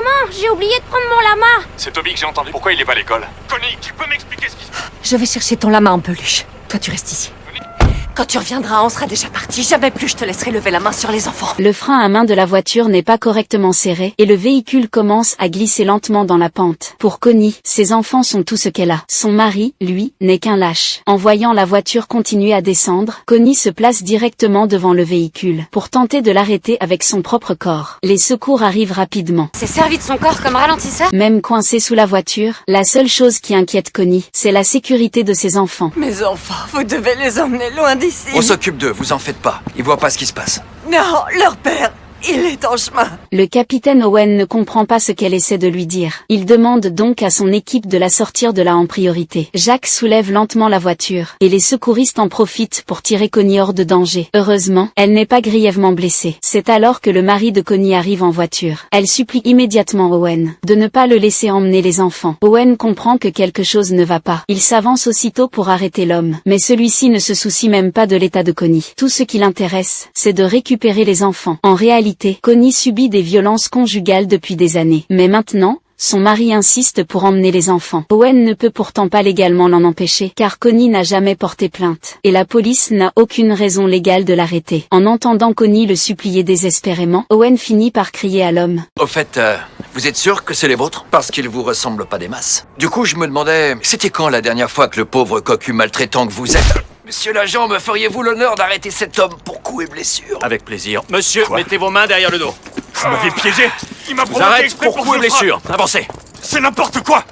maman, j'ai oublié de prendre mon lama. C'est Toby que j'ai entendu. Pourquoi il est pas à l'école? Connie, tu peux m'expliquer ce qui se passe? Je vais chercher ton lama en peluche. Toi, tu restes ici. Quand tu reviendras, on sera déjà parti. Jamais plus je te laisserai lever la main sur les enfants. Le frein à main de la voiture n'est pas correctement serré et le véhicule commence à glisser lentement dans la pente. Pour Connie, ses enfants sont tout ce qu'elle a. Son mari, lui, n'est qu'un lâche. En voyant la voiture continuer à descendre, Connie se place directement devant le véhicule pour tenter de l'arrêter avec son propre corps. Les secours arrivent rapidement. C'est servi de son corps comme ralentisseur? Même coincée sous la voiture, la seule chose qui inquiète Connie, c'est la sécurité de ses enfants. Mes enfants, vous devez les emmener loin d'ici. On s'occupe d'eux, vous en faites pas. Ils voient pas ce qui se passe. Non, leur père, il est en chemin. Le capitaine Owen ne comprend pas ce qu'elle essaie de lui dire. Il demande donc à son équipe de la sortir de là en priorité. Jack soulève lentement la voiture, et les secouristes en profitent pour tirer Connie hors de danger. Heureusement, elle n'est pas grièvement blessée. C'est alors que le mari de Connie arrive en voiture. Elle supplie immédiatement Owen de ne pas le laisser emmener les enfants. Owen comprend que quelque chose ne va pas. Il s'avance aussitôt pour arrêter l'homme, mais celui-ci ne se soucie même pas de l'état de Connie. Tout ce qui l'intéresse, c'est de récupérer les enfants. En réalité, Connie subit des violences conjugales depuis des années. Mais maintenant, son mari insiste pour emmener les enfants. Owen ne peut pourtant pas légalement l'en empêcher, car Connie n'a jamais porté plainte. Et la police n'a aucune raison légale de l'arrêter. En entendant Connie le supplier désespérément, Owen finit par crier à l'homme. Au fait, vous êtes sûr que c'est les vôtres? Parce qu'ils vous ressemblent pas des masses. Du coup, je me demandais, c'était quand la dernière fois que le pauvre cocu maltraitant que vous êtes... Monsieur l'agent, me feriez-vous l'honneur d'arrêter cet homme pour coups et blessures? Avec plaisir. Monsieur, mettez vos mains derrière le dos. Vous m'avez piégé. Il m'a provoqué J'arrête exprès pour que coups et je frappe. blessures. Avancez. C'est n'importe quoi.